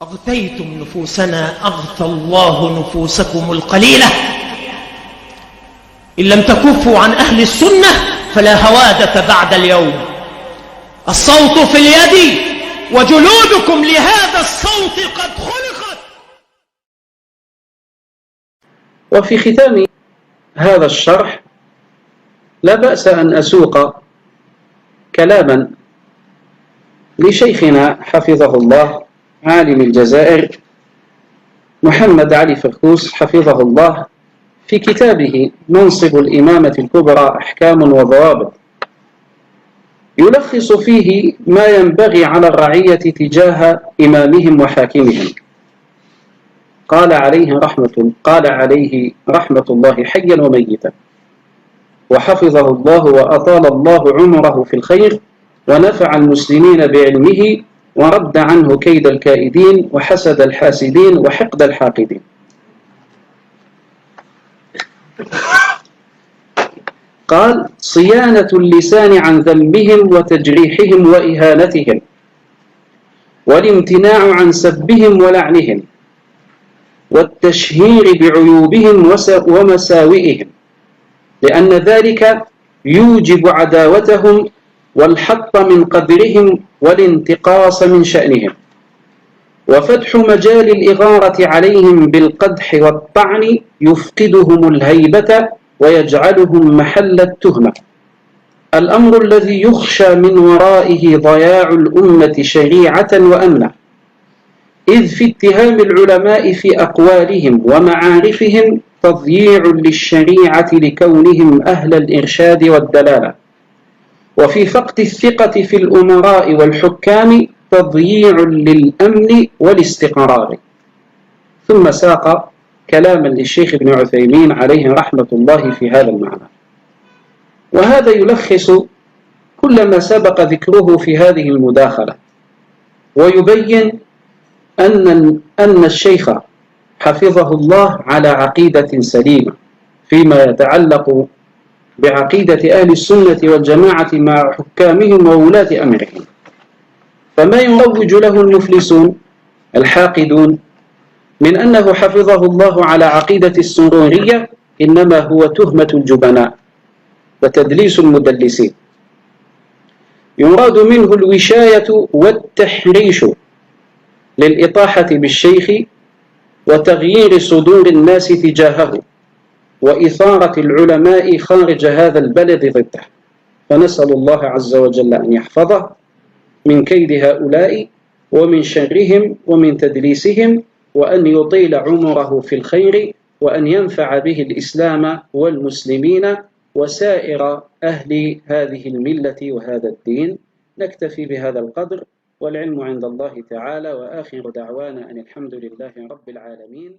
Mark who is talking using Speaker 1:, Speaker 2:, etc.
Speaker 1: أغثيتم نفوسنا أغثى الله نفوسكم القليلة. إن لم تكفوا عن أهل السنة فلا هوادة بعد اليوم. الصوت في اليد وجلودكم لهذا الصوت قد خلقت.
Speaker 2: وفي ختام هذا الشرح لا بأس أن أسوق كلاما لشيخنا حفظه الله عالم الجزائر محمد علي فركوس حفظه الله في كتابه منصب الإمامة الكبرى أحكام وضوابط، يلخص فيه ما ينبغي على الرعية تجاه إمامهم وحاكمهم. قال عليه رحمة الله حيا وميتا، وحفظه الله وأطال الله عمره في الخير، ونفع المسلمين بعلمه، ورد عنه كيد الكائدين وحسد الحاسدين وحقد الحاقدين. قال: صيانة اللسان عن ذمهم وتجريحهم وإهانتهم، والامتناع عن سبهم ولعنهم، والتشهير بعيوبهم ومساوئهم، لأن ذلك يوجب عداوتهم والحط من قدرهم والانتقاص من شأنهم، وفتح مجال الإغارة عليهم بالقدح والطعن يفقدهم الهيبة ويجعلهم محل التهمة، الأمر الذي يخشى من ورائه ضياع الأمة شريعة وأمنا، إذ في اتهام العلماء في أقوالهم ومعارفهم تضييع للشريعة لكونهم أهل الإرشاد والدلالة، وفي فقد الثقة في الأمراء والحكام تضييع للأمن والاستقرار. ثم ساق كلاما للشيخ ابن عثيمين عليه رحمة الله في هذا المعنى، وهذا يلخص كل ما سبق ذكره في هذه المداخلة، ويبين أن الشيخ حفظه الله على عقيدة سليمة فيما يتعلق بعقيدة أهل السنة والجماعة مع حكامهم وولاة أمرهم. فما يروج له المفلسون الحاقدون من أنه حفظه الله على عقيدة السرورية إنما هو تهمة الجبناء وتدليس المدلسين، يراد منه الوشاية والتحريش للإطاحة بالشيخ وتغيير صدور الناس تجاهه وإثارة العلماء خارج هذا البلد ضده. فنسأل الله عز وجل أن يحفظه من كيد هؤلاء ومن شرهم ومن تدليسهم، وأن يطيل عمره في الخير، وأن ينفع به الإسلام والمسلمين وسائر أهل هذه الملة وهذا الدين. نكتفي بهذا القدر، والعلم عند الله تعالى، وآخر دعوانا أن الحمد لله رب العالمين.